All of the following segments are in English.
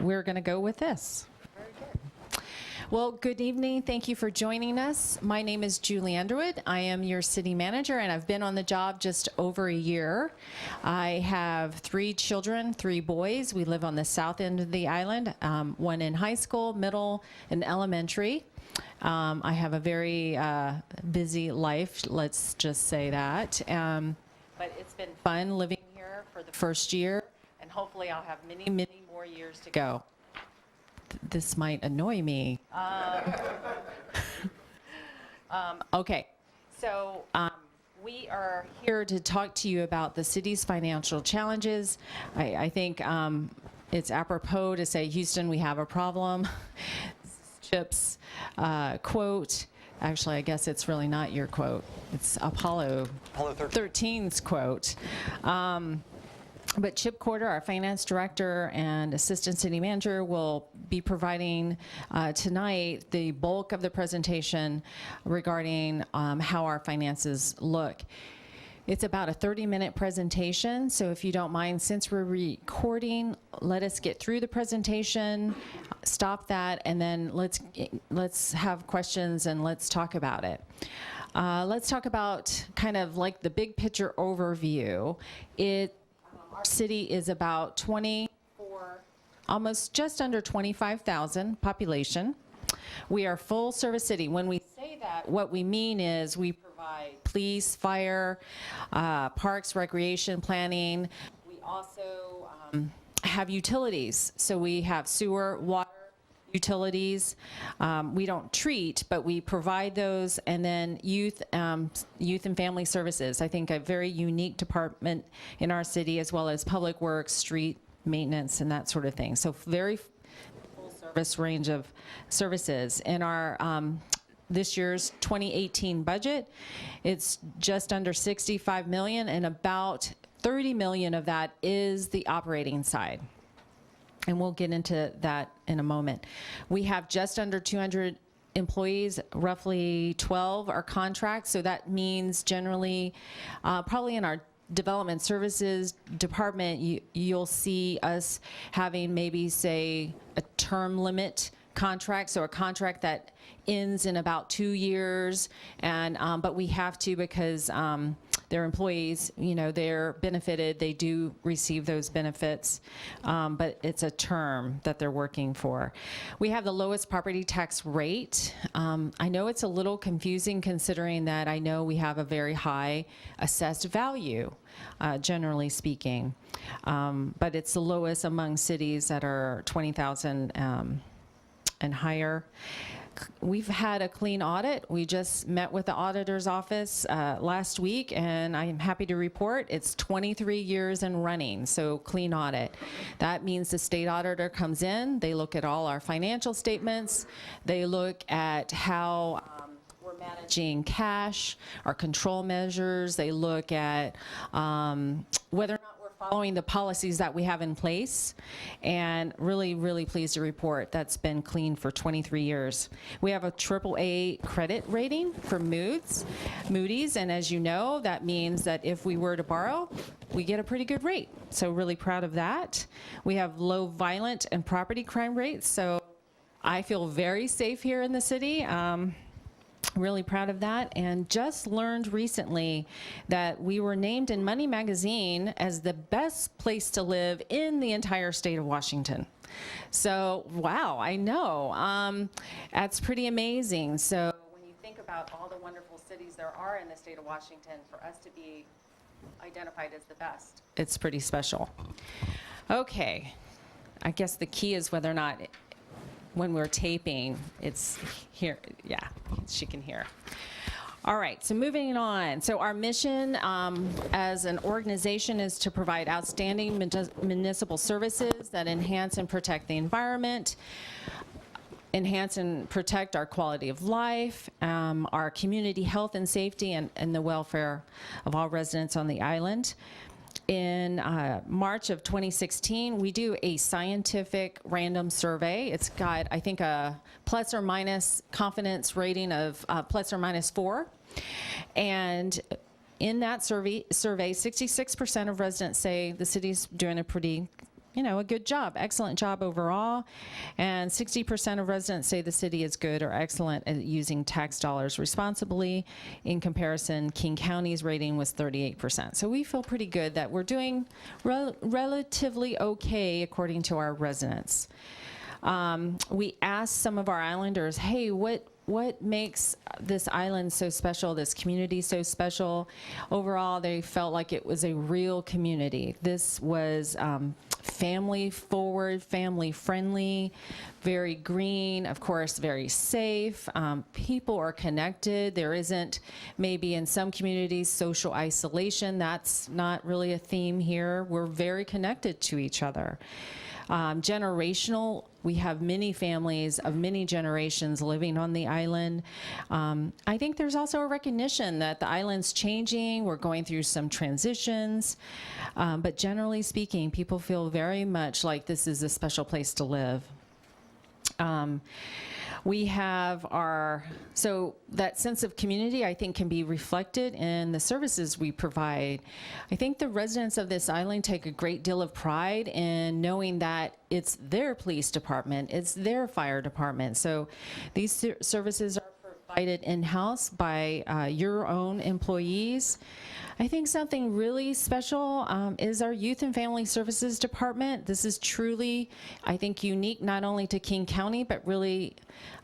we're going to go with this. Very good. Well, good evening. Thank you for joining us. My name is Julie Underwood. I am your city manager, and I've been on the job just over a year. I have 3 children, 3 boys. We live on the south end of the island, one in high school, middle, and elementary. I have a very busy life, let's just say that. But it's been fun living here for the first year, and hopefully I'll have many, many more years to go. This might annoy me. Okay, so we are here to talk to you about the city's financial challenges. I think it's apropos to say, Houston, we have a problem. Chip's quote. Actually, I guess it's really not your quote. It's Apollo 13's quote. But Chip Corder, our finance director and assistant city manager, will be providing tonight the bulk of the presentation regarding how our finances look. It's about a 30-minute presentation, so if you don't mind, since we're recording, let us get through the presentation, stop that, and then let's have questions and let's talk about it. Let's talk about kind of like the big picture overview. Our city is about almost just under 25,000 population. We are full service city. When we say that, what we mean is we provide police, fire, parks, recreation, planning. We also have utilities. So we have sewer, water, utilities. We don't treat, but we provide those. And then youth and family services. I think a very unique department in our city, as well as public works, street maintenance, and that sort of thing. So very full service range of services. In our this year's 2018 budget, it's just under 65 million, and about 30 million of that is the operating side. And we'll get into that in a moment. We have just under 200 employees, roughly 12 are contracts, so that means generally, probably in our development services department, you'll see us having maybe, say, a term limit contract, so a contract that ends in about 2 years, and but we have to, because their employees, you know, they're benefited, they do receive those benefits, but it's a term that they're working for. We have the lowest property tax rate. I know it's a little confusing, considering that I know we have a very high assessed value, generally speaking, but it's the lowest among cities that are 20,000 and higher. We've had a clean audit. We just met with the auditor's office last week, and I'm happy to report it's 23 years and running, so clean audit. That means the state auditor comes in, they look at all our financial statements, they look at how we're managing cash, our control measures, they look at whether or not following the policies that we have in place, and really, really pleased to report that's been clean for 23 years. We have a AAA credit rating for Moody's, and as you know, that means that if we were to borrow, we get a pretty good rate. So really proud of that. We have low violent and property crime rates, so I feel very safe here in the city. Really proud of that, and just learned recently that we were named in Money Magazine as the best place to live in the entire state of Washington. So, wow, I know. That's pretty amazing. So when you think about all the wonderful cities there are in the state of Washington, for us to be identified as the best, it's pretty special. Okay, I guess the key is whether or not when we're taping, it's here. Yeah, she can hear. All right, so moving on. So our mission as an organization is to provide outstanding municipal services that enhance and protect the environment, enhance and protect our quality of life, our community health and safety, and the welfare of all residents on the island. In March of 2016, we do a scientific random survey. It's got, I think, a plus or minus confidence rating of plus or minus 4. And in that survey, 66% of residents say the city's doing a pretty a good job, excellent job overall. And 60% of residents say the city is good or excellent at using tax dollars responsibly. In comparison, King County's rating was 38%. So we feel pretty good that we're doing relatively okay according to our residents. We asked some of our islanders, hey, what makes this island so special, this community so special? Overall, they felt like it was a real community. This was family forward, family friendly, very green, of course, very safe. People are connected. There isn't, maybe in some communities, social isolation. That's not really a theme here. We're very connected to each other. Generational, we have many families of many generations living on the island. I think there's also a recognition that the island's changing. We're going through some transitions. But generally speaking, people feel very much like this is a special place to live. We have so that sense of community, I think, can be reflected in the services we provide. I think the residents of this island take a great deal of pride in knowing that it's their police department, it's their fire department. So these services are provided in-house by your own employees. I think something really special is our Youth and Family Services Department. This is truly, I think, unique not only to King County, but really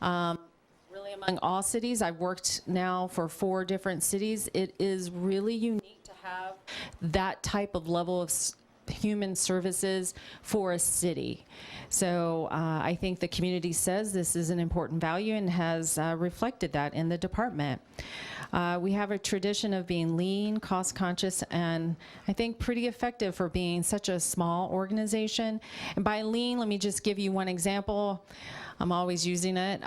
among all cities. I've worked now for 4 different cities. It is really unique to have that type of level of human services for a city. So I think the community says this is an important value and has reflected that in the department. We have a tradition of being lean, cost-conscious, and I think pretty effective for being such a small organization. And by lean, let me just give you one example. I'm always using it.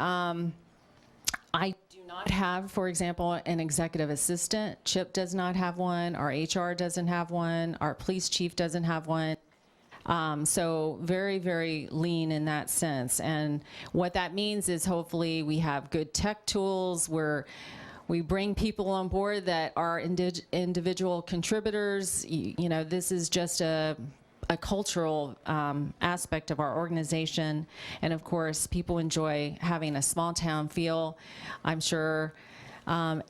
I do not have, for example, an executive assistant. Chip does not have one. Our HR doesn't have one. Our police chief doesn't have one. So very, very lean in that sense. And what that means is hopefully we have good tech tools where we bring people on board that are individual contributors. This is just a cultural aspect of our organization. And of course, people enjoy having a small town feel. I'm sure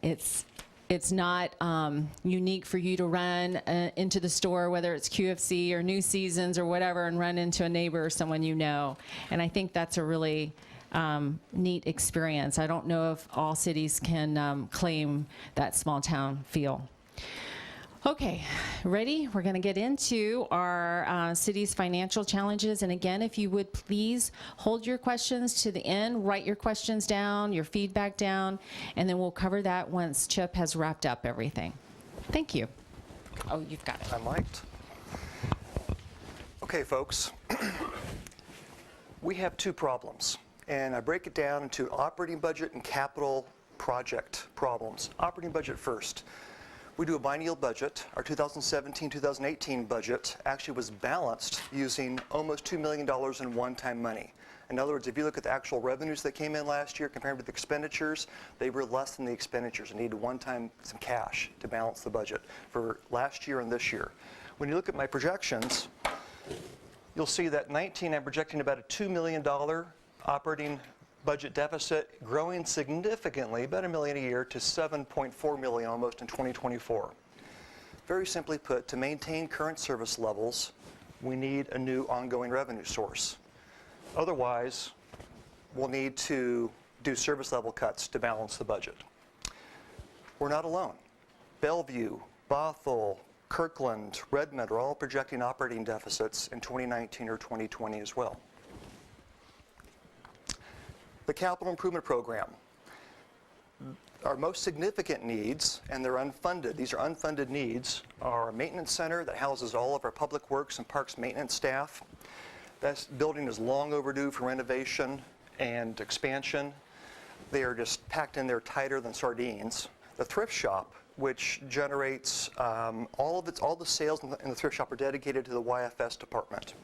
it's not unique for you to run into the store, whether it's QFC or New Seasons or whatever, and run into a neighbor or someone you know. And I think that's a really neat experience. I don't know if all cities can claim that small town feel. Okay, ready? We're going to get into our city's financial challenges. And again, if you would please hold your questions to the end, write your questions down, your feedback down, and then we'll cover that once Chip has wrapped up everything. Thank you. Oh, you've got it. I might. Okay, folks. We have 2 problems, and I break it down into operating budget and capital project problems. Operating budget first. We do a biennial budget. Our 2017-2018 budget actually was balanced using almost $2 million in one-time money. In other words, if you look at the actual revenues that came in last year compared with the expenditures, they were less than the expenditures and needed one-time some cash to balance the budget for last year and this year. When you look at my projections, you'll see that 19, I'm projecting about a $2 million operating budget deficit, growing significantly, about $1 million a year, to $7.4 million almost in 2024. Very simply put, to maintain current service levels, we need a new ongoing revenue source. Otherwise, we'll need to do service level cuts to balance the budget. We're not alone. Bellevue, Bothell, Kirkland, Redmond are all projecting operating deficits in 2019 or 2020 as well. The capital improvement program. Our most significant needs, and they're unfunded, these are unfunded needs, are a maintenance center that houses all of our public works and parks maintenance staff. That building is long overdue for renovation and expansion. They are just packed in there tighter than sardines. The thrift shop, which generates all the sales in the thrift shop are dedicated to the YFS department.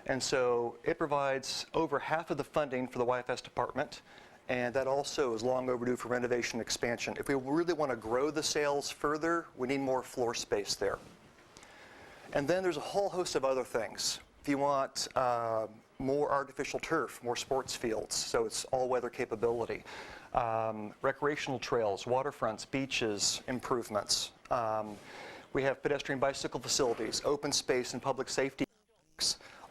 And so it provides over half of the funding for the YFS department, and that also is long overdue for renovation and expansion. If we really want to grow the sales further, we need more floor space there. And then there's a whole host of other things. If you want more artificial turf, more sports fields, so it's all-weather capability. Recreational trails, waterfronts, beaches, improvements. We have pedestrian bicycle facilities, open space and public safety.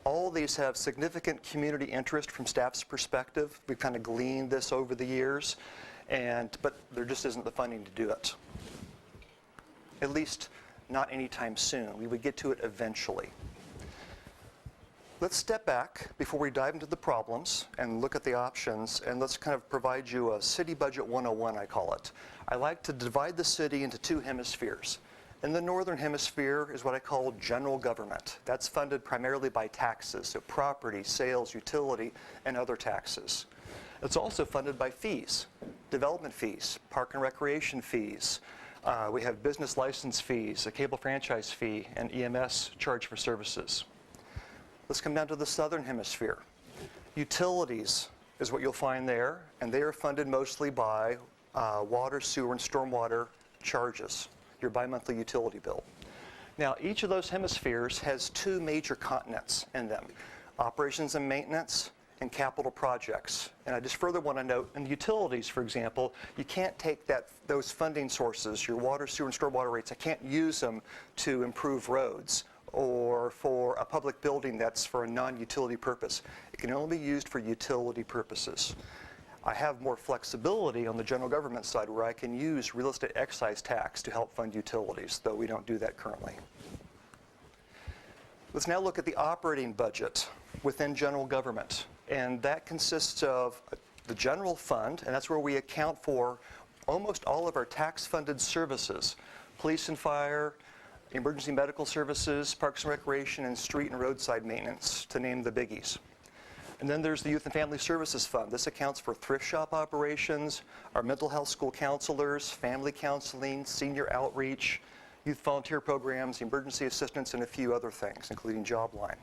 All these have significant community interest from staff's perspective. We've kind of gleaned this over the years, but there just isn't the funding to do it. At least not anytime soon. We would get to it eventually. Let's step back before we dive into the problems and look at the options, and let's kind of provide you a city budget 101, I call it. I like to divide the city into two hemispheres. In the northern hemisphere is what I call general government. That's funded primarily by taxes, so property, sales, utility, and other taxes. It's also funded by fees, development fees, park and recreation fees. We have business license fees, a cable franchise fee, and EMS charge for services. Let's come down to the southern hemisphere. Utilities is what you'll find there, and they are funded mostly by water, sewer, and stormwater charges, your bi-monthly utility bill. Now, each of those hemispheres has two major continents in them, operations and maintenance and capital projects. And I just further want to note, in the utilities, for example, you can't take those funding sources, your water, sewer, and stormwater rates, I can't use them to improve roads or for a public building that's for a non-utility purpose. It can only be used for utility purposes. I have more flexibility on the general government side where I can use real estate excise tax to help fund utilities, though we don't do that currently. Let's now look at the operating budget within general government. And that consists of the general fund, and that's where we account for almost all of our tax-funded services, police and fire, emergency medical services, parks and recreation, and street and roadside maintenance, to name the biggies. And then there's the Youth and Family Services Fund. This accounts for thrift shop operations, our mental health school counselors, family counseling, senior outreach, youth volunteer programs, emergency assistance, and a few other things, including Jobline.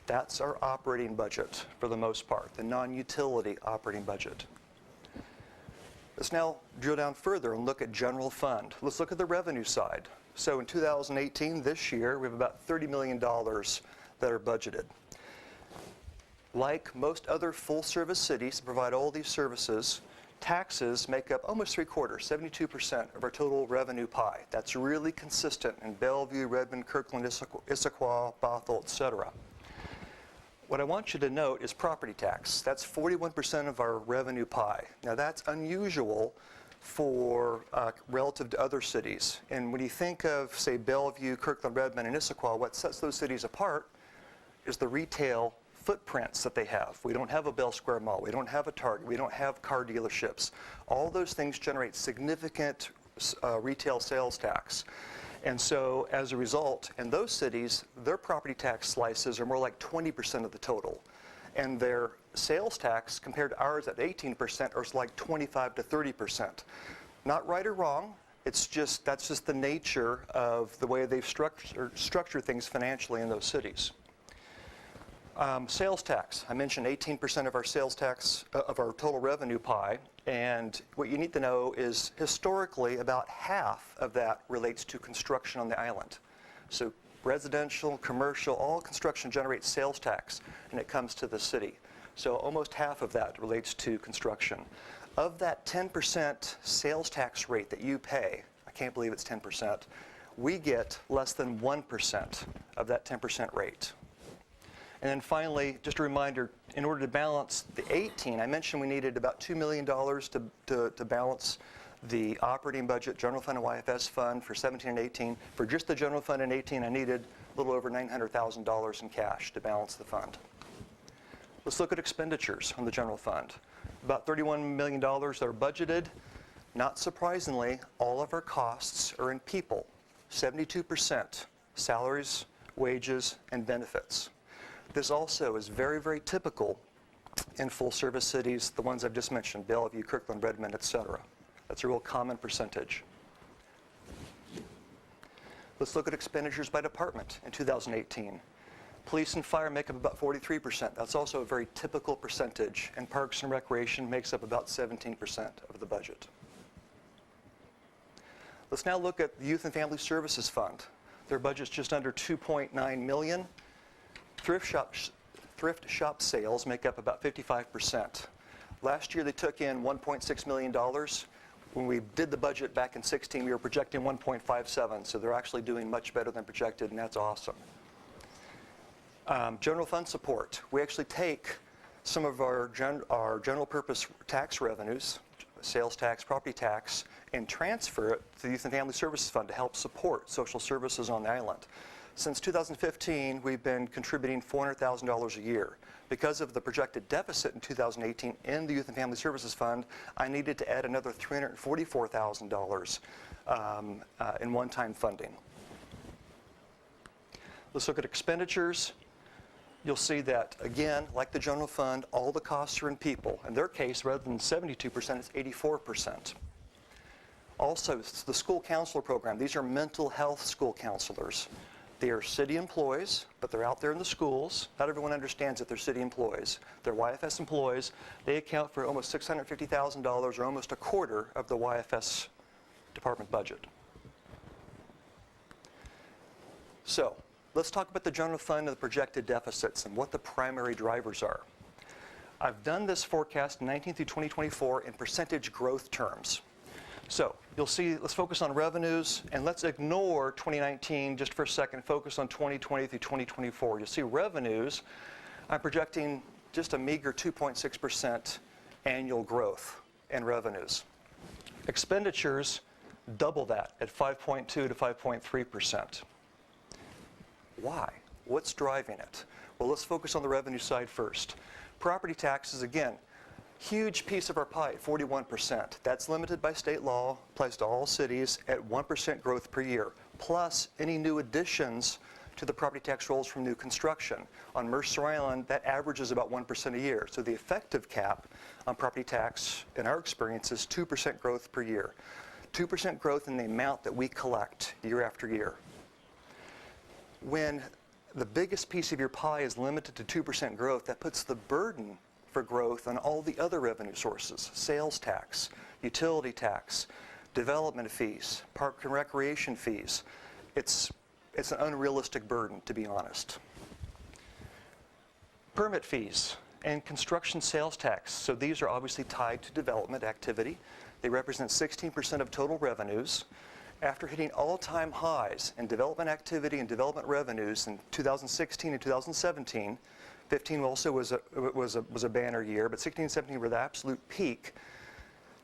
That's our operating budget for the most part, the non-utility operating budget. Let's now drill down further and look at general fund. Let's look at the revenue side. So in 2018, this year, we have about $30 million that are budgeted. Like most other full-service cities that provide all these services, taxes make up almost 3/4, 72% of our total revenue pie. That's really consistent in Bellevue, Redmond, Kirkland, Issaquah, Bothell, etc. What I want you to note is property tax. That's 41% of our revenue pie. Now that's unusual for relative to other cities. And when you think of, say, Bellevue, Kirkland, Redmond, and Issaquah, what sets those cities apart is the retail footprints that they have. We don't have a Bell Square Mall. We don't have a Target. We don't have car dealerships. All those things generate significant retail sales tax. And so as a result, in those cities, their property tax slices are more like 20% of the total. And their sales tax compared to ours at 18% is like 25 to 30%. Not right or wrong. It's just, that's just the nature of the way they've structured things financially in those cities. Sales tax. I mentioned 18% of our sales tax, of our total revenue pie, and what you need to know is historically about half of that relates to construction on the island. So residential, commercial, all construction generates sales tax, and it comes to the city. So almost half of that relates to construction. Of that 10% sales tax rate that you pay, I can't believe it's 10%, we get less than 1% of that 10% rate. And then finally, just a reminder, in order to balance the 18, I mentioned we needed about $2 million to balance the operating budget, general fund and YFS fund for 17 and 18. For just the general fund in 18, I needed a little over $900,000 in cash to balance the fund. Let's look at expenditures on the general fund. About $31 million that are budgeted. Not surprisingly, all of our costs are in people. 72% salaries, wages, and benefits. This also is very, very typical in full-service cities, the ones I've just mentioned, Bellevue, Kirkland, Redmond, etc. That's a real common percentage. Let's look at expenditures by department in 2018. Police and fire make up about 43%. That's also a very typical percentage. And parks and recreation makes up about 17% of the budget. Let's now look at the Youth and Family Services Fund. Their budget's just under $2.9 million. Thrift shop sales make up about 55%. Last year they took in $1.6 million. When we did the budget back in 16, we were projecting 1.57, so they're actually doing much better than projected, and that's awesome. General fund support. We actually take some of our general purpose tax revenues, sales tax, property tax, and transfer it to the Youth and Family Services Fund to help support social services on the island. Since 2015, we've been contributing $400,000 a year. Because of the projected deficit in 2018 in the Youth and Family Services Fund, I needed to add another $344,000 in one-time funding. Let's look at expenditures. You'll see that, again, like the general fund, all the costs are in people. In their case, rather than 72%, it's 84%. Also, it's the school counselor program. These are mental health school counselors. They are city employees, but they're out there in the schools. Not everyone understands that they're city employees. They're YFS employees. They account for almost $650,000, or almost a quarter of the YFS department budget. So, let's talk about the general fund and the projected deficits and what the primary drivers are. I've done this forecast 19 through 2024 in percentage growth terms. So you'll see, let's focus on revenues, and let's ignore 2019 just for a second, focus on 2020 through 2024. You'll see revenues, I'm projecting just a meager 2.6% annual growth in revenues. Expenditures, double that at 5.2 to 5.3%. Why? What's driving it? Well, let's focus on the revenue side first. Property taxes, again, huge piece of our pie, 41%. That's limited by state law, applies to all cities at 1% growth per year, plus any new additions to the property tax rolls from new construction. On Mercer Island, that averages about 1% a year. So the effective cap on property tax, in our experience, is 2% growth per year. 2% growth in the amount that we collect year after year. When the biggest piece of your pie is limited to 2% growth, that puts the burden for growth on all the other revenue sources: sales tax, utility tax, development fees, park and recreation fees. It's an unrealistic burden, to be honest. Permit fees and construction sales tax. So these are obviously tied to development activity. They represent 16% of total revenues. After hitting all-time highs in development activity and development revenues in 2016 and 2017, 15 also was a banner year, but 16 and 17 were the absolute peak.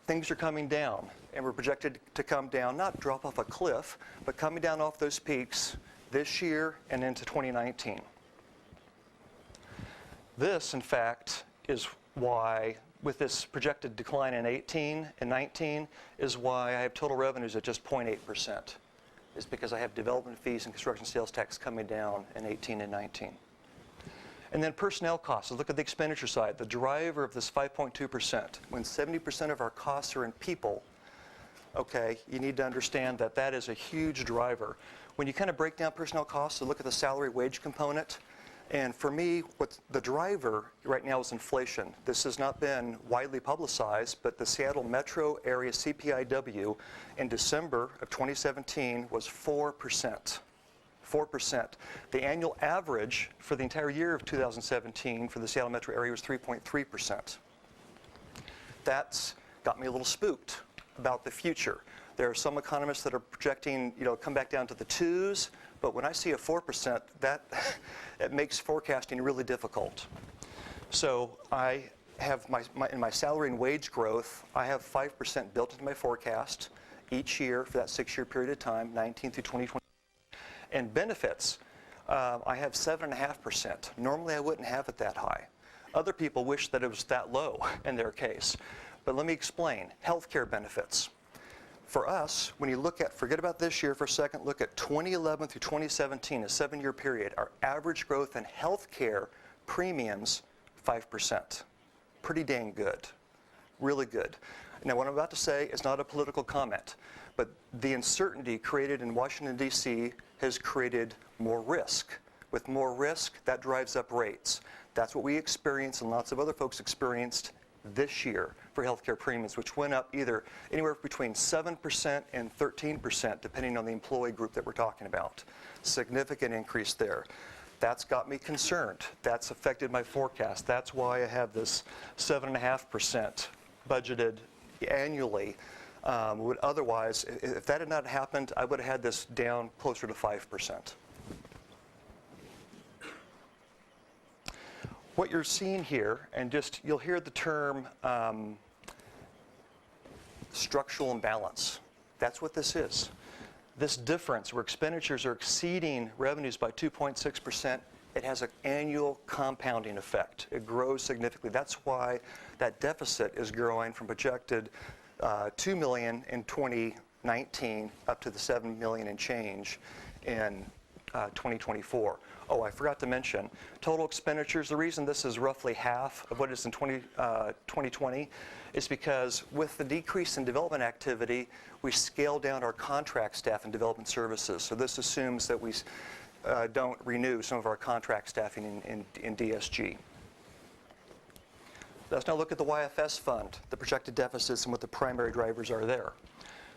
Things are coming down, and we're projected to come down, not drop off a cliff, but coming down off those peaks this year and into 2019. This, in fact, is why, with this projected decline in 18 and 19, is why I have total revenues at just 0.8%. It's because I have development fees and construction sales tax coming down in 18 and 19. And then personnel costs. So look at the expenditure side. The driver of this 5.2%, when 70% of our costs are in people, okay, you need to understand that that is a huge driver. When you kind of break down personnel costs, so look at the salary wage component. And for me, what the driver right now is inflation. This has not been widely publicized, but the Seattle metro area CPIW in December of 2017 was 4%. 4%. The annual average for the entire year of 2017 for the Seattle metro area was 3.3%. That's got me a little spooked about the future. There are some economists that are projecting, come back down to the 2s, but when I see a 4%, it makes forecasting really difficult. So I have in my salary and wage growth, I have 5% built into my forecast each year for that 6-year period of time, 19 through 2020. And benefits, I have 7.5%. Normally I wouldn't have it that high. Other people wish that it was that low in their case. But let me explain. Healthcare benefits. For us, when you look at, forget about this year for a second, look at 2011 through 2017, a 7-year period, our average growth in healthcare premiums, 5%. Pretty dang good. Really good. Now, what I'm about to say is not a political comment, but the uncertainty created in Washington, D.C. has created more risk. With more risk, that drives up rates. That's what we experienced and lots of other folks experienced this year for healthcare premiums, which went up either anywhere between 7% and 13%, depending on the employee group that we're talking about. Significant increase there. That's got me concerned. That's affected my forecast. That's why I have this 7.5% budgeted annually. Would otherwise, if that had not happened, I would have had this down closer to 5%. What you're seeing here, and just you'll hear the term structural imbalance. That's what this is. This difference where expenditures are exceeding revenues by 2.6%, it has an annual compounding effect. It grows significantly. That's why that deficit is growing from projected $2 million in 2019 up to the $7 million and change in 2024. Oh, I forgot to mention, total expenditures, the reason this is roughly half of what is in 2020 is because with the decrease in development activity, we scaled down our contract staff and development services. So this assumes that we don't renew some of our contract staffing in DSG. Let's now look at the YFS fund, the projected deficits and what the primary drivers are there.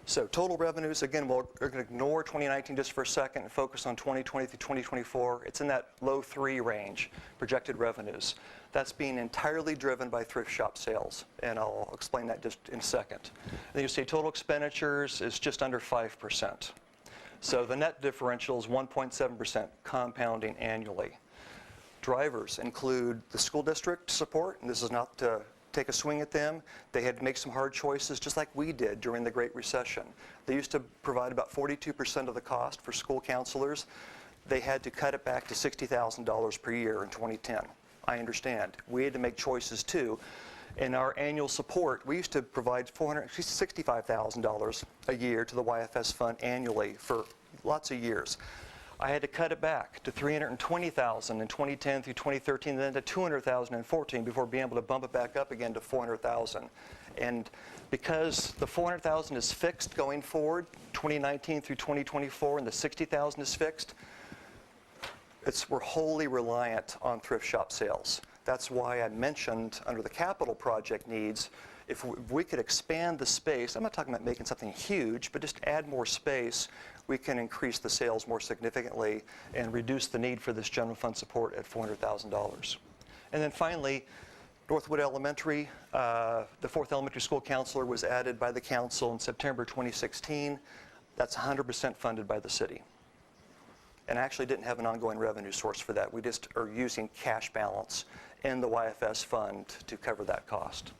So total revenues, again, we're going to ignore 2019 just for a second and focus on 2020 through 2024. It's in that low 3 range, projected revenues. That's being entirely driven by thrift shop sales, and I'll explain that just in a second. Then you see total expenditures is just under 5%. So the net differential is 1.7% compounding annually. Drivers include the school district support, and this is not to take a swing at them. They had to make some hard choices just like we did during the Great Recession. They used to provide about 42% of the cost for school counselors. They had to cut it back to $60,000 per year in 2010. I understand. We had to make choices too. In our annual support, we used to provide $465,000 a year to the YFS fund annually for lots of years. I had to cut it back to $320,000 in 2010 through 2013, then to $200,000 in 2014 before being able to bump it back up again to $400,000. And because the $400,000 is fixed going forward, 2019 through 2024, and the $60,000 is fixed, we're wholly reliant on thrift shop sales. That's why I mentioned under the capital project needs, if we could expand the space, I'm not talking about making something huge, but just add more space, we can increase the sales more significantly and reduce the need for this general fund support at $400,000. And then finally, Northwood Elementary, the 4th elementary school counselor was added by the council in September 2016. That's 100% funded by the city. And I actually didn't have an ongoing revenue source for that. We just are using cash balance in the YFS fund to cover that cost.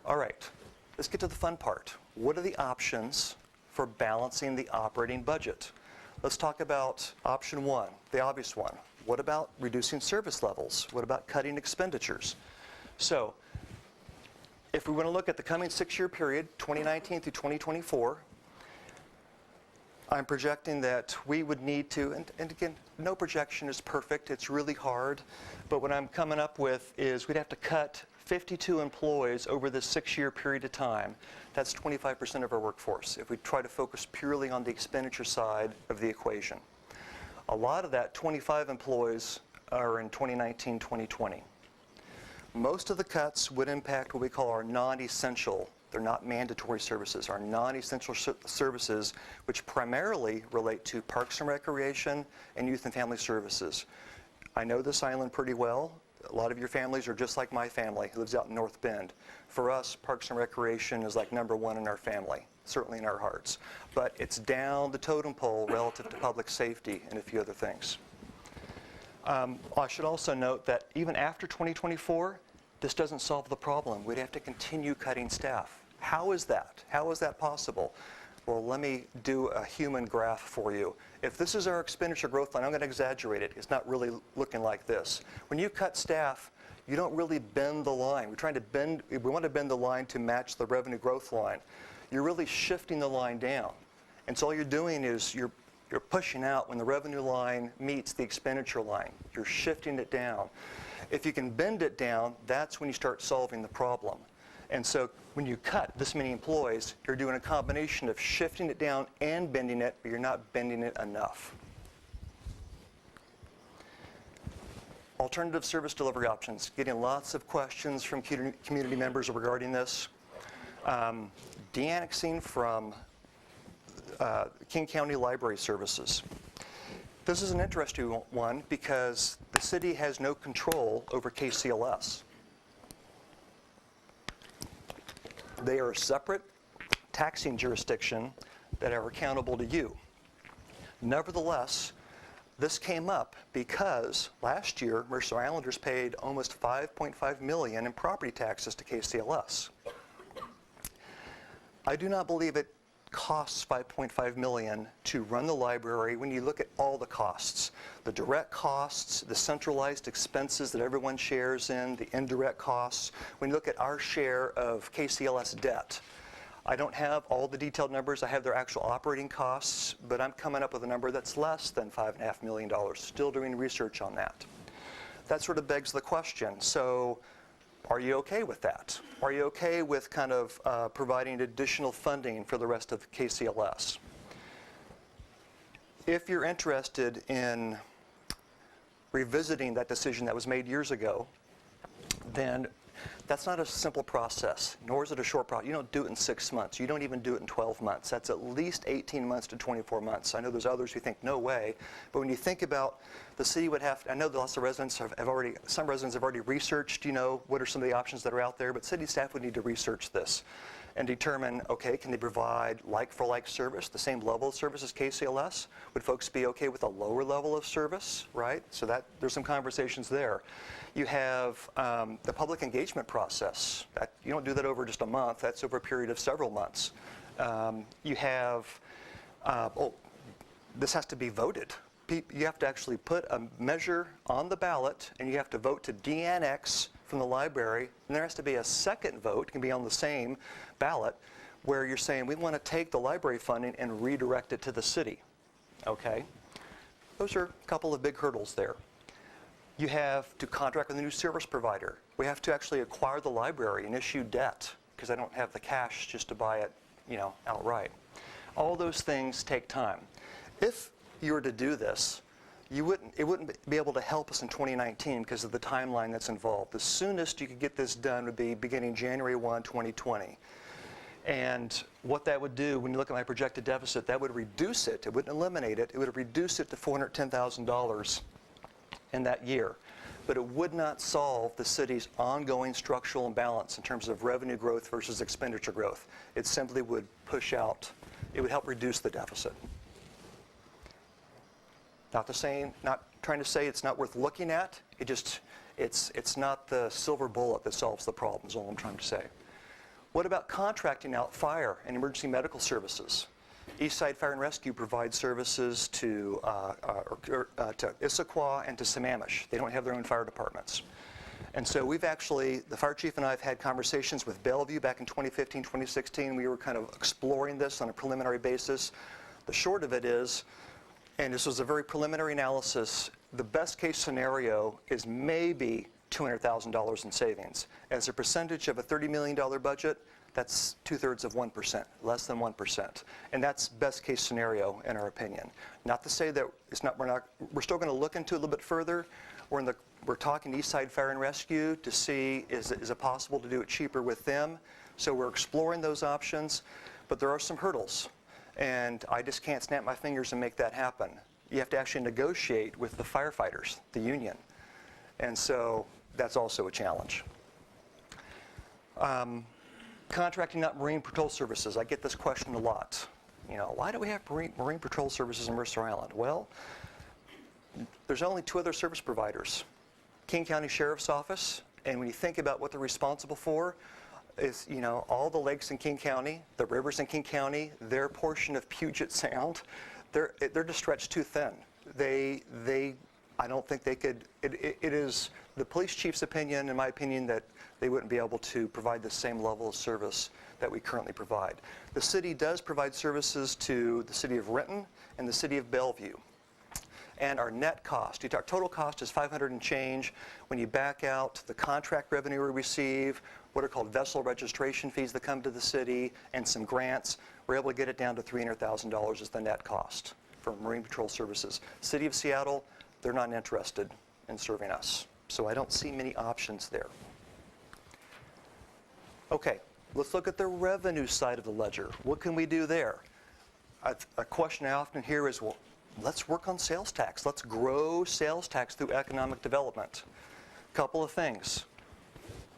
All right, let's get to the fun part. What are the options for balancing the operating budget? Let's talk about option 1, the obvious one. What about reducing service levels? What about cutting expenditures? So, if we want to look at the coming 6-year period, 2019 through 2024, I'm projecting that we would need to, and again, no projection is perfect, it's really hard, but what I'm coming up with is we'd have to cut 52 employees over this 6-year period of time. That's 25% of our workforce if we try to focus purely on the expenditure side of the equation. A lot of that, 25 employees, are in 2019, 2020. Most of the cuts would impact what we call our non-essential, they're not mandatory services, our non-essential services, which primarily relate to parks and recreation and youth and family services. I know this island pretty well. A lot of your families are just like my family who lives out in North Bend. For us, parks and recreation is like number 1 in our family, certainly in our hearts. But it's down the totem pole relative to public safety and a few other things. I should also note that even after 2024, this doesn't solve the problem. We'd have to continue cutting staff. How is that? How is that possible? Well, let me do a human graph for you. If this is our expenditure growth line, I'm going to exaggerate it. It's not really looking like this. When you cut staff, you don't really bend the line. We want to bend the line to match the revenue growth line. You're really shifting the line down. And so all you're doing is you're pushing out when the revenue line meets the expenditure line. You're shifting it down. If you can bend it down, that's when you start solving the problem. And so when you cut this many employees, you're doing a combination of shifting it down and bending it, but you're not bending it enough. Alternative service delivery options. Getting lots of questions from community members regarding this. De-annexing from King County Library Services. This is an interesting one because the city has no control over KCLS. They are a separate taxing jurisdiction that are accountable to you. Nevertheless, this came up because last year Mercer Islanders paid almost $5.5 million in property taxes to KCLS. I do not believe it costs $5.5 million to run the library when you look at all the costs. The direct costs, the centralized expenses that everyone shares in, the indirect costs. When you look at our share of KCLS debt, I don't have all the detailed numbers. I have their actual operating costs, but I'm coming up with a number that's less than $5.5 million. Still doing research on that. That sort of begs the question. So are you okay with that? Are you okay with kind of providing additional funding for the rest of KCLS? If you're interested in revisiting that decision that was made years ago, then that's not a simple process, nor is it a short process. You don't do it in 6 months. You don't even do it in 12 months. That's at least 18 months to 24 months. I know there's others who think, no way. But when you think about the city would have, I know that lots of residents have already, some residents have already researched, what are some of the options that are out there, but city staff would need to research this and determine, okay, can they provide like-for-like service, the same level of service as KCLS? Would folks be okay with a lower level of service, right? So that there's some conversations there. You have the public engagement process. You don't do that over just a month. That's over a period of several months. You have, this has to be voted. You have to actually put a measure on the ballot, and you have to vote to de-annex from the library. And there has to be a second vote, it can be on the same ballot, where you're saying we want to take the library funding and redirect it to the city. Okay? Those are a couple of big hurdles there. You have to contract with a new service provider. We have to actually acquire the library and issue debt because I don't have the cash just to buy it, outright. All those things take time. If you were to do this, it wouldn't be able to help us in 2019 because of the timeline that's involved. The soonest you could get this done would be beginning January 1, 2020. And what that would do, when you look at my projected deficit, that would reduce it. It wouldn't eliminate it. It would reduce it to $410,000 in that year. But it would not solve the city's ongoing structural imbalance in terms of revenue growth versus expenditure growth. It simply would push out, it would help reduce the deficit. Not trying to say it's not worth looking at, it's not the silver bullet that solves the problem, is all I'm trying to say. What about contracting out fire and emergency medical services? Eastside Fire and Rescue provides services to Issaquah and to Sammamish. They don't have their own fire departments. And so we've actually, the fire chief and I have had conversations with Bellevue back in 2015, 2016. We were kind of exploring this on a preliminary basis. The short of it is, and this was a very preliminary analysis, the best case scenario is maybe $200,000 in savings. As a percentage of a $30 million budget, that's 2/3 of 1%, less than 1%. And that's best case scenario in our opinion. Not to say that we're still going to look into it a little bit further. We're talking Eastside Fire and Rescue to see is it possible to do it cheaper with them. So we're exploring those options, but there are some hurdles. And I just can't snap my fingers and make that happen. You have to actually negotiate with the firefighters, the union. And so that's also a challenge. Contracting out Marine Patrol Services. I get this question a lot. Why do we have Marine Patrol Services in Mercer Island? Well, there's only 2 other service providers. King County Sheriff's Office, and when you think about what they're responsible for, is, all the lakes in King County, the rivers in King County, their portion of Puget Sound, they're just stretched too thin. I don't think they could, it is the police chief's opinion, in my opinion, that they wouldn't be able to provide the same level of service that we currently provide. The city does provide services to the city of Renton and the city of Bellevue. And our net cost, our total cost is $500 and change. When you back out the contract revenue we receive, what are called vessel registration fees that come to the city, and some grants, we're able to get it down to $300,000 as the net cost for Marine Patrol Services. City of Seattle, they're not interested in serving us. So I don't see many options there. Okay, let's look at the revenue side of the ledger. What can we do there? A question I often hear is, well, let's work on sales tax. Let's grow sales tax through economic development. Couple of things.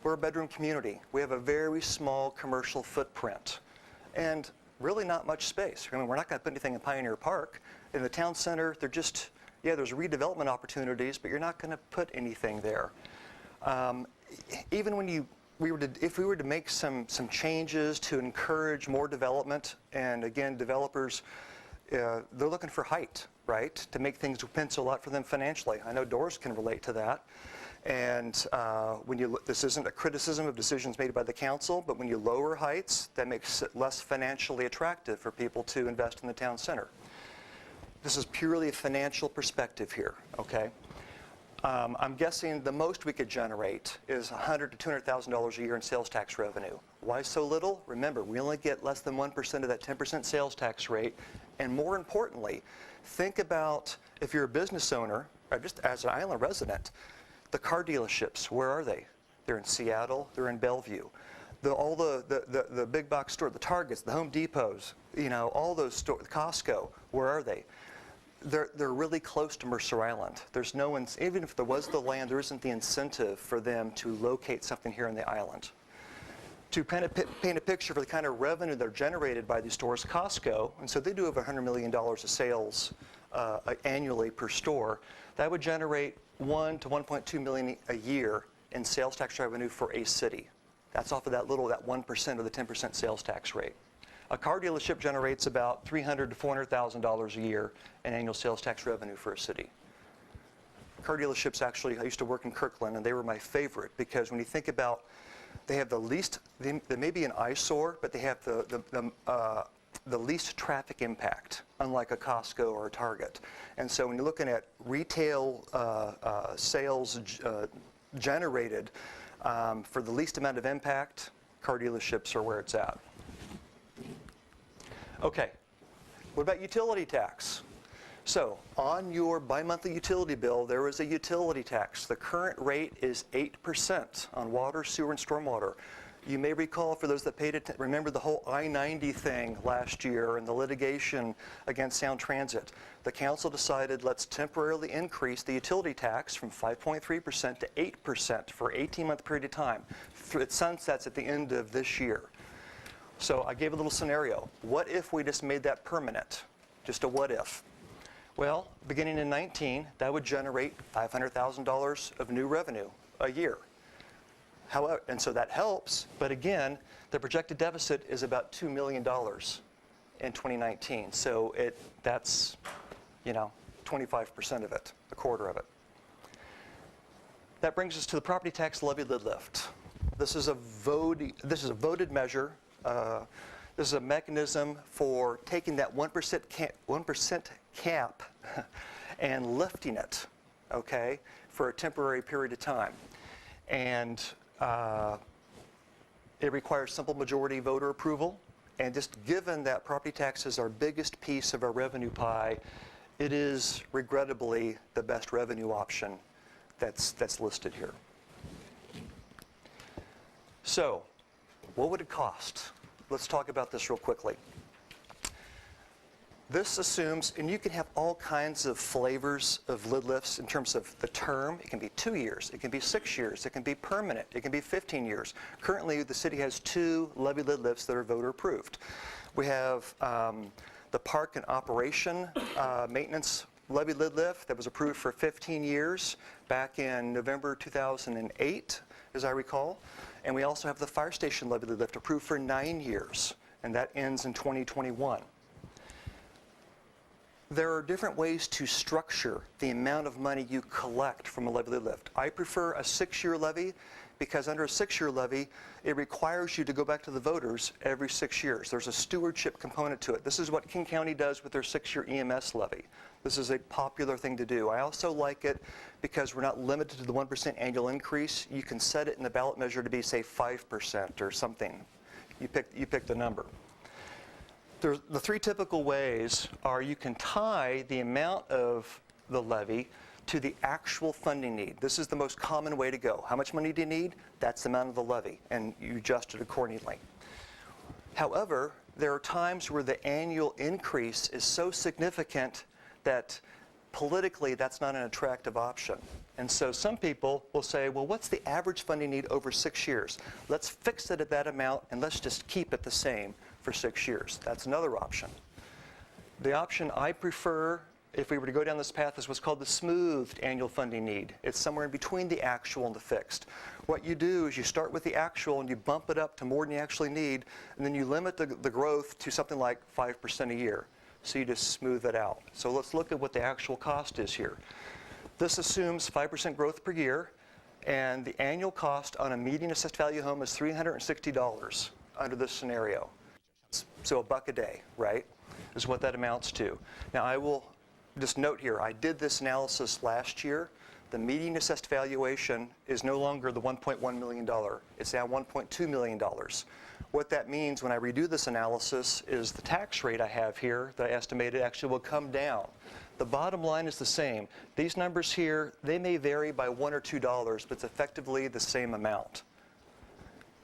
We're a bedroom community. We have a very small commercial footprint and really not much space. I mean, we're not going to put anything in Pioneer Park. In the town center, they're just, yeah, there's redevelopment opportunities, but you're not going to put anything there. Even when if we were to make some changes to encourage more development, and again, developers, they're looking for height, right, to make things pencil out for them financially. I know Doris can relate to that. And this isn't a criticism of decisions made by the council, but when you lower heights, that makes it less financially attractive for people to invest in the town center. This is purely a financial perspective here, okay? I'm guessing the most we could generate is $100,000 to $200,000 a year in sales tax revenue. Why so little? Remember, we only get less than 1% of that 10% sales tax rate. And more importantly, think about if you're a business owner, or just as an island resident, the car dealerships, where are they? They're in Seattle, they're in Bellevue. All the big box stores, the Targets, the Home Depots, you know, all those stores, Costco, where are they? They're really close to Mercer Island. There's no one, even if there was the land, there isn't the incentive for them to locate something here on the island. To paint a picture for the kind of revenue that are generated by these stores, Costco, and so they do over $100 million of sales annually per store, that would generate $1 to $1.2 million a year in sales tax revenue for a city. That's off of that 1% of the 10% sales tax rate. A car dealership generates about $300,000 to $400,000 a year in annual sales tax revenue for a city. Car dealerships, actually, I used to work in Kirkland, and they were my favorite because when you think about, they have the least, they may be an eyesore, but they have the least traffic impact, unlike a Costco or a Target. And so when you're looking at retail sales generated for the least amount of impact, car dealerships are where it's at. Okay, what about utility tax? So on your bi-monthly utility bill, there is a utility tax. The current rate is 8% on water, sewer, and stormwater. You may recall, for those that paid attention, remember the whole I-90 thing last year and the litigation against Sound Transit. The council decided let's temporarily increase the utility tax from 5.3% to 8% for an 18-month period of time. It sunsets at the end of this year. So I gave a little scenario. What if we just made that permanent? Just a what if. Well, beginning in 19, that would generate $500,000 of new revenue a year. However, and so that helps, but again, the projected deficit is about $2 million in 2019. So that's, 25% of it, a quarter of it. That brings us to the property tax levy lid lift. This is a voted measure. This is a mechanism for taking that 1% cap and lifting it, okay, for a temporary period of time. And it requires simple majority voter approval. And just given that property tax is our biggest piece of our revenue pie, it is regrettably the best revenue option that's listed here. So, what would it cost? Let's talk about this real quickly. This assumes, and you can have all kinds of flavors of lid lifts in terms of the term. It can be 2 years, it can be 6 years, it can be permanent, it can be 15 years. Currently, the city has 2 levy lid lifts that are voter approved. We have the park and operation maintenance levy lid lift that was approved for 15 years back in November 2008, as I recall. And we also have the fire station levy lid lift approved for 9 years, and that ends in 2021. There are different ways to structure the amount of money you collect from a levy lid lift. I prefer a 6-year levy because under a 6-year levy, it requires you to go back to the voters every 6 years. There's a stewardship component to it. This is what King County does with their 6-year EMS levy. This is a popular thing to do. I also like it because we're not limited to the 1% annual increase. You can set it in the ballot measure to be, say, 5% or something. You pick the number. The 3 typical ways are you can tie the amount of the levy to the actual funding need. This is the most common way to go. How much money do you need? That's the amount of the levy, and you adjust it accordingly. However, there are times where the annual increase is so significant that politically that's not an attractive option. And so some people will say, well, what's the average funding need over 6 years? Let's fix it at that amount and let's just keep it the same for 6 years. That's another option. The option I prefer, if we were to go down this path, is what's called the smoothed annual funding need. It's somewhere in between the actual and the fixed. What you do is you start with the actual and you bump it up to more than you actually need, and then you limit the growth to something like 5% a year. So you just smooth it out. So let's look at what the actual cost is here. This assumes 5% growth per year, and the annual cost on a median assessed value home is $360 under this scenario. So $1 a day, right, is what that amounts to. Now I will just note here, I did this analysis last year. The median assessed valuation is no longer the $1.1 million. It's now $1.2 million. What that means when I redo this analysis is the tax rate I have here that I estimated actually will come down. The bottom line is the same. These numbers here, they may vary by $1 or $2, but it's effectively the same amount.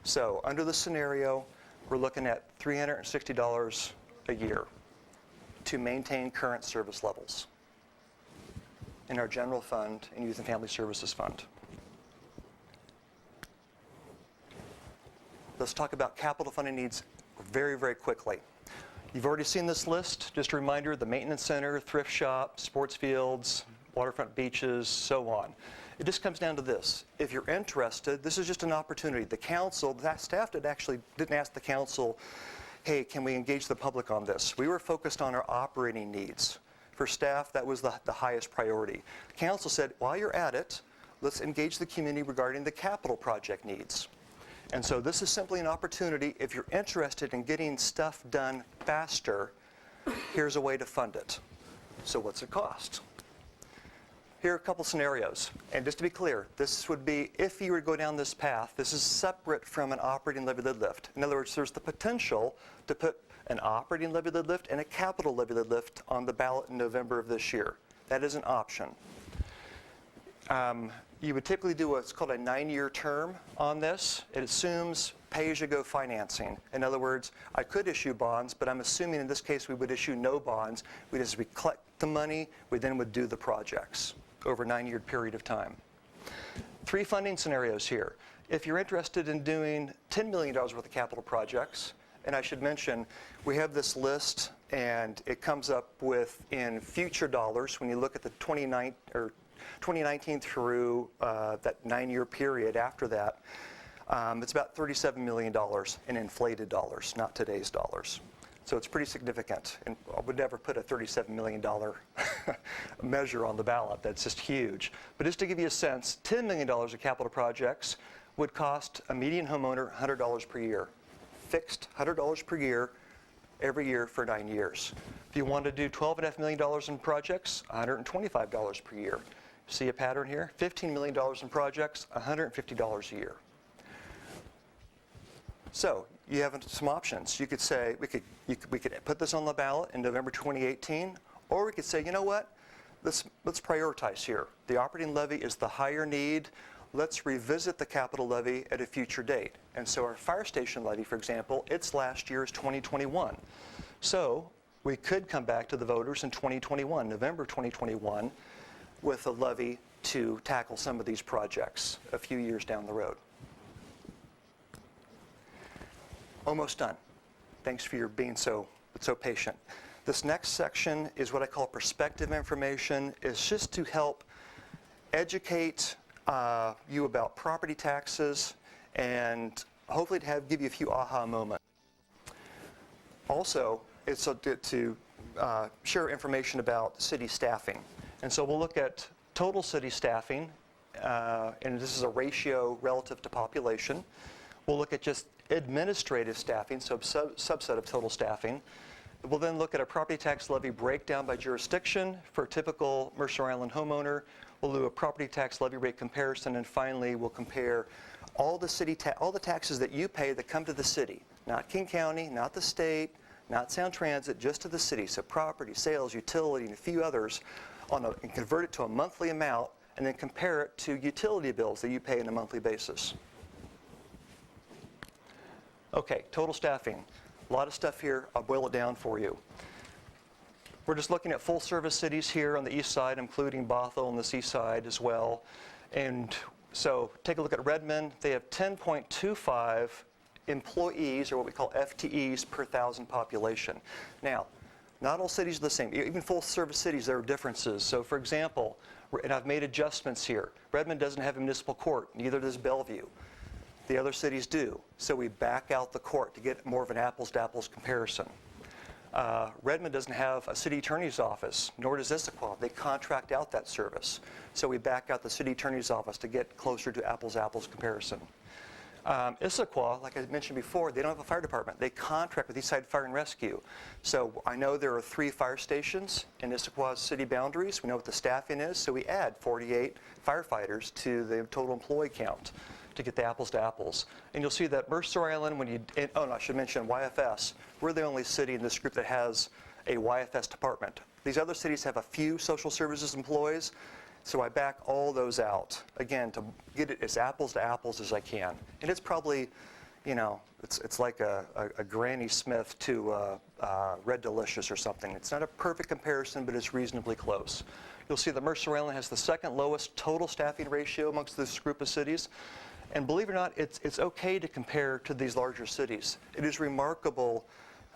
So under the scenario, we're looking at $360 a year to maintain current service levels in our general fund and Youth and Family Services Fund. Let's talk about capital funding needs very, very quickly. You've already seen this list. Just a reminder, the maintenance center, thrift shop, sports fields, waterfront beaches, so on. It just comes down to this. If you're interested, this is just an opportunity. The council, that staff didn't ask the council, hey, can we engage the public on this? We were focused on our operating needs. For staff, that was the highest priority. The council said, while you're at it, let's engage the community regarding the capital project needs. And so this is simply an opportunity. If you're interested in getting stuff done faster, here's a way to fund it. So what's it cost? Here are a couple scenarios. And just to be clear, this would be, if you were to go down this path, this is separate from an operating levy lid lift. In other words, there's the potential to put an operating levy lid lift and a capital levy lid lift on the ballot in November of this year. That is an option. You would typically do what's called a 9-year term on this. It assumes pay-as-you-go financing. In other words, I could issue bonds, but I'm assuming in this case we would issue no bonds. We just collect the money, we then would do the projects over a 9-year period of time. 3 funding scenarios here. If you're interested in doing $10 million worth of capital projects, and I should mention, we have this list and it comes up with, in future dollars, when you look at the 2019 through that 9-year period after that, it's about $37 million in inflated dollars, not today's dollars. So it's pretty significant. And I would never put a $37 million measure on the ballot. That's just huge. But just to give you a sense, $10 million of capital projects would cost a median homeowner $100 per year. Fixed $100 per year, every year for 9 years. If you want to do $12.5 million in projects, $125 per year. See a pattern here? $15 million in projects, $150 a year. So you have some options. You could say, we could put this on the ballot in November 2018, or we could say, you know what, let's prioritize here. The operating levy is the higher need. Let's revisit the capital levy at a future date. And so our fire station levy, for example, its last year is 2021. So we could come back to the voters in 2021, November 2021, with a levy to tackle some of these projects a few years down the road. Almost done. Thanks for your being so patient. This next section is what I call perspective information. It's just to help educate you about property taxes and hopefully to give you a few aha moments. Also, it's to share information about city staffing. And so we'll look at total city staffing, and this is a ratio relative to population. We'll look at just administrative staffing, so subset of total staffing. We'll then look at a property tax levy breakdown by jurisdiction for a typical Mercer Island homeowner. We'll do a property tax levy rate comparison, and finally we'll compare all the taxes that you pay that come to the city, not King County, not the state, not Sound Transit, just to the city. So property, sales, utility, and a few others, and convert it to a monthly amount, and then compare it to utility bills that you pay on a monthly basis. Okay, total staffing. A lot of stuff here. I'll boil it down for you. We're just looking at full-service cities here on the east side, including Bothell on the seaside side as well. And so take a look at Redmond. They have 10.25 employees, or what we call FTEs, per 1,000 population. Now, not all cities are the same. Even full-service cities, there are differences. So for example, and I've made adjustments here, Redmond doesn't have a municipal court, neither does Bellevue. The other cities do. So we back out the court to get more of an apples-to-apples comparison. Redmond doesn't have a city attorney's office, nor does Issaquah. They contract out that service. So we back out the city attorney's office to get closer to apples-to-apples comparison. Issaquah, like I mentioned before, they don't have a fire department. They contract with Eastside Fire and Rescue. So I know there are 3 fire stations in Issaquah's city boundaries. We know what the staffing is, so we add 48 firefighters to the total employee count to get the apples to apples. And you'll see that Mercer Island, and I should mention YFS, we're the only city in this group that has a YFS department. These other cities have a few social services employees, so I back all those out, again, to get it as apples to apples as I can. And it's probably, you know, it's like a Granny Smith to Red Delicious or something. It's not a perfect comparison, but it's reasonably close. You'll see that Mercer Island has the second lowest total staffing ratio amongst this group of cities. And believe it or not, it's okay to compare to these larger cities. It is remarkable,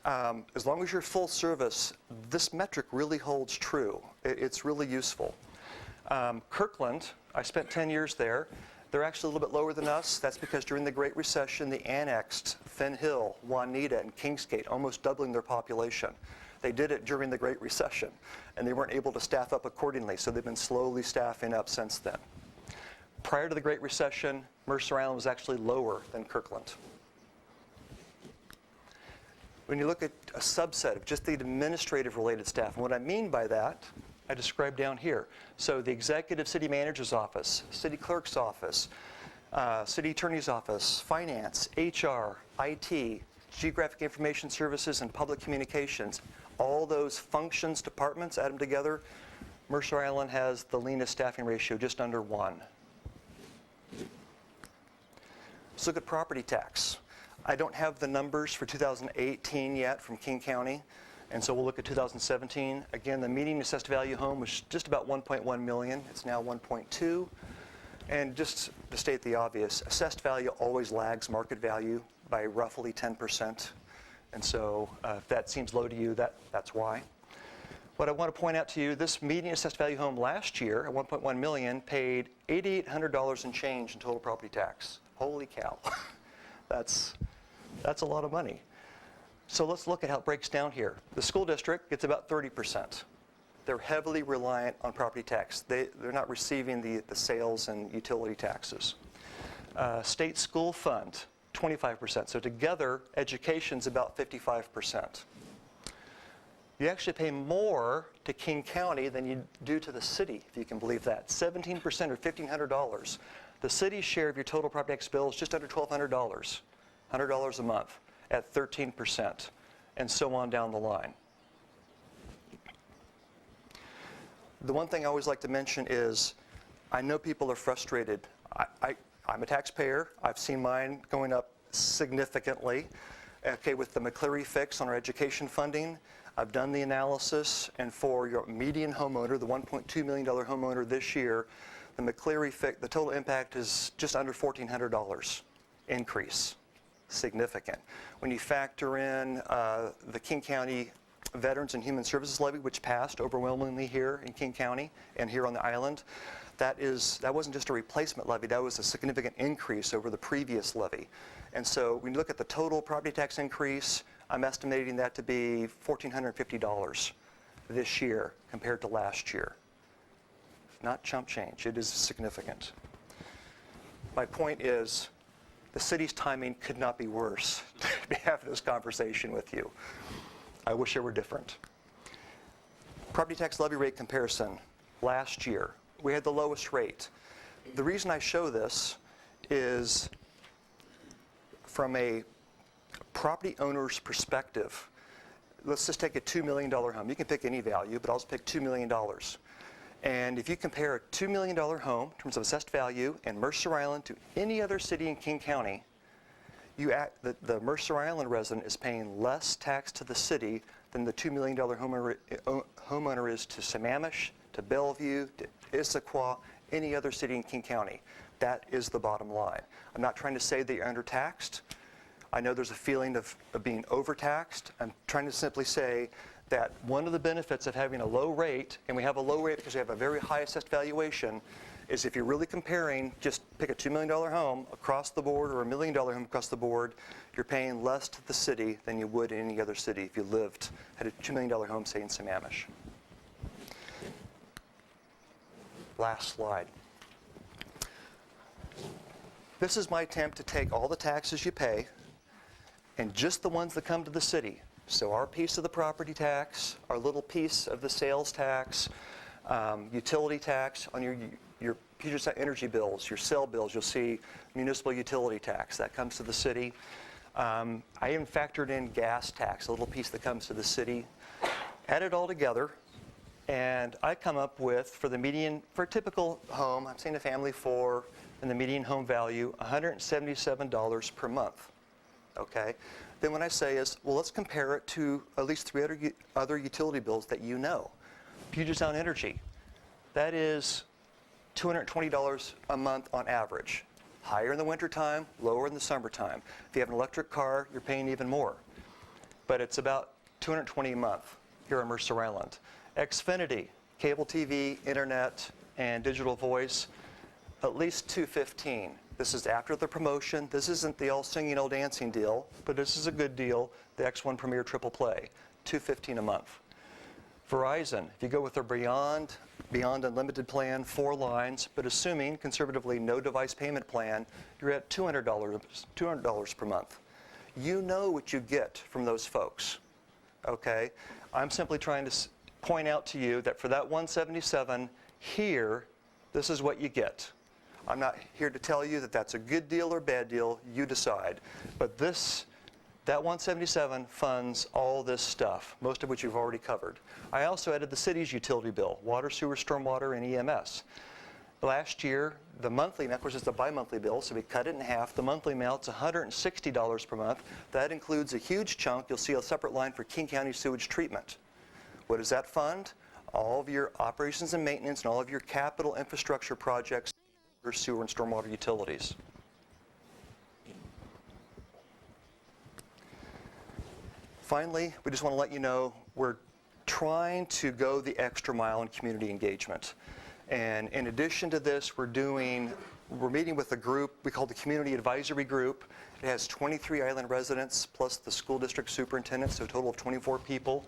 as long as you're full service, this metric really holds true. It's really useful. Kirkland, I spent 10 years there. They're actually a little bit lower than us. That's because during the Great Recession, they annexed Finn Hill, Juanita, and Kingsgate, almost doubling their population. They did it during the Great Recession, and they weren't able to staff up accordingly, so they've been slowly staffing up since then. Prior to the Great Recession, Mercer Island was actually lower than Kirkland. When you look at a subset of just the administrative-related staff, and what I mean by that, I described down here. So the executive city manager's office, city clerk's office, city attorney's office, finance, HR, IT, geographic information services, and public communications. All those functions, departments, add them together, Mercer Island has the leanest staffing ratio, just under 1. Let's look at property tax. I don't have the numbers for 2018 yet from King County, and so we'll look at 2017. Again, the median assessed value home was just about 1.1 million. It's now 1.2. And just to state the obvious, assessed value always lags market value by roughly 10%. And so if that seems low to you, that's why. What I want to point out to you, this median assessed value home last year at 1.1 million paid $8,800 and change in total property tax. Holy cow. That's a lot of money. So let's look at how it breaks down here. The school district gets about 30%. They're heavily reliant on property tax. They're not receiving the sales and utility taxes. State school fund, 25%. So together, education's about 55%. You actually pay more to King County than you do to the city, if you can believe that. 17% or $1,500. The city's share of your total property tax bill is just under $1,200, $100 a month at 13%, and so on down the line. The one thing I always like to mention is I know people are frustrated. I'm a taxpayer. I've seen mine going up significantly. Okay, with the McCleary fix on our education funding, I've done the analysis, and for your median homeowner, the $1.2 million homeowner this year, the McCleary fix, the total impact is just under $1,400 increase. Significant. When you factor in the King County Veterans and Human Services Levy, which passed overwhelmingly here in King County and here on the island, that wasn't just a replacement levy, that was a significant increase over the previous levy. And so when you look at the total property tax increase, I'm estimating that to be $1,450 this year compared to last year. Not chump change, it is significant. My point is, the city's timing could not be worse to be having this conversation with you. I wish it were different. Property tax levy rate comparison. Last year, we had the lowest rate. The reason I show this is from a property owner's perspective. Let's just take a $2 million home. You can pick any value, but I'll just pick $2 million. And if you compare a $2 million home in terms of assessed value in Mercer Island to any other city in King County, the Mercer Island resident is paying less tax to the city than the $2 million homeowner is to Sammamish, to Bellevue, to Issaquah, any other city in King County. That is the bottom line. I'm not trying to say that you're undertaxed. I know there's a feeling of being overtaxed. I'm trying to simply say that one of the benefits of having a low rate, and we have a low rate because we have a very high assessed valuation, is if you're really comparing, just pick a $2 million home across the board or a $1 million home across the board, you're paying less to the city than you would in any other city if you had a $2 million home, say, in Sammamish. Last slide. This is my attempt to take all the taxes you pay and just the ones that come to the city. So our piece of the property tax, our little piece of the sales tax, utility tax on your Puget Sound energy bills, your cell bills, you'll see municipal utility tax. That comes to the city. I even factored in gas tax, a little piece that comes to the city. Add it all together, and I come up with, for a typical home, I'm saying a family four, and the median home value, $177 per month, okay? Then what I say is, well, let's compare it to at least 3 other utility bills that you know. Puget Sound Energy, that is $220 a month on average. Higher in the wintertime, lower in the summertime. If you have an electric car, you're paying even more. But it's about $220 a month here on Mercer Island. Xfinity, cable TV, internet, and digital voice, at least $215. This is after the promotion. This isn't the all singing, all dancing deal, but this is a good deal. The X1 Premier Triple Play, $215 a month. Verizon, if you go with their Beyond Unlimited plan, 4 lines, but assuming conservatively no device payment plan, you're at $200 per month. You know what you get from those folks, okay? I'm simply trying to point out to you that for that $177 here, this is what you get. I'm not here to tell you that that's a good deal or bad deal. You decide. But that $177 funds all this stuff, most of which you've already covered. I also added the city's utility bill, water, sewer, stormwater, and EMS. Last year, the monthly amount, of course it's a bi-monthly bill, so we cut it in half. The monthly amount's $160 per month. That includes a huge chunk. You'll see a separate line for King County sewage treatment. What does that fund? All of your operations and maintenance and all of your capital infrastructure projects, your sewer and stormwater utilities. Finally, we just want to let you know we're trying to go the extra mile in community engagement. And in addition to this, we're meeting with a group we call the Community Advisory Group. It has 23 island residents plus the school district superintendent, so a total of 24 people.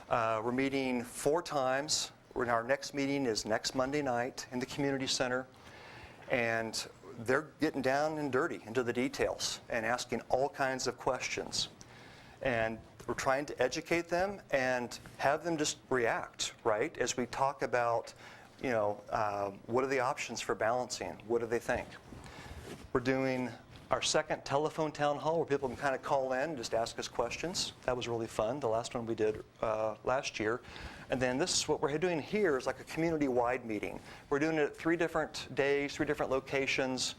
We're meeting 4 times. Our next meeting is next Monday night in the community center. And they're getting down and dirty into the details and asking all kinds of questions. And we're trying to educate them and have them just react, right? As we talk about, what are the options for balancing? What do they think? We're doing our second telephone town hall where people can kind of call in and just ask us questions. That was really fun. The last one we did last year. And then this is what we're doing here is like a community-wide meeting. We're doing it at 3 different days, 3 different locations,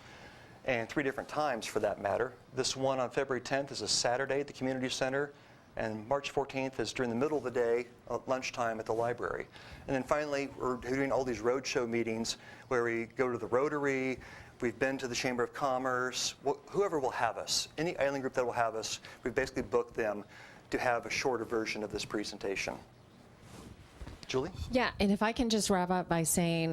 and 3 different times for that matter. This one on February 10th is a Saturday at the community center, and March 14th is during the middle of the day at lunchtime at the library. And then finally, we're doing all these roadshow meetings where we go to the Rotary, we've been to the Chamber of Commerce, whoever will have us, any island group that will have us, we've basically booked them to have a shorter version of this presentation. Julie? Yeah, and if I can just wrap up by saying,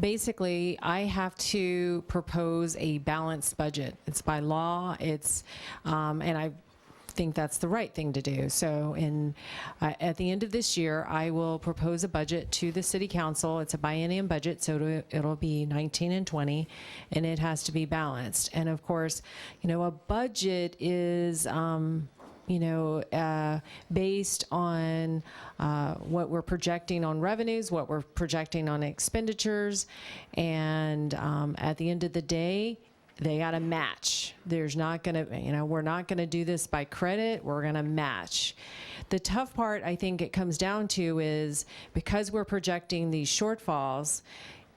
basically, I have to propose a balanced budget. It's by law, and I think that's the right thing to do. So at the end of this year, I will propose a budget to the City Council. It's a biennium budget, so it'll be 19 and 20, and it has to be balanced. And of course, a budget is based on what we're projecting on revenues, what we're projecting on expenditures, and at the end of the day, they got to match. There's not going to, we're not going to do this by credit. We're going to match. The tough part, I think it comes down to is because we're projecting these shortfalls,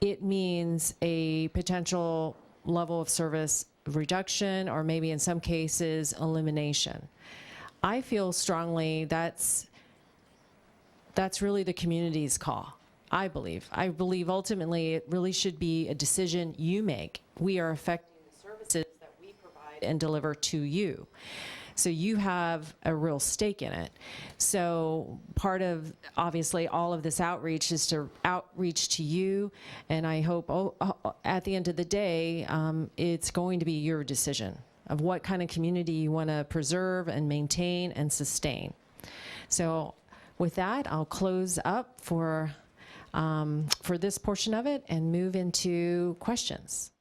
it means a potential level of service reduction or maybe in some cases elimination. I feel strongly that's that's really the community's call, I believe. I believe ultimately it really should be a decision you make. We are affecting the services that we provide and deliver to you. So you have a real stake in it. So part of, obviously, all of this outreach is to outreach to you, and I hope at the end of the day, it's going to be your decision of what kind of community you want to preserve and maintain and sustain. So with that, I'll close up for this portion of it and move into questions.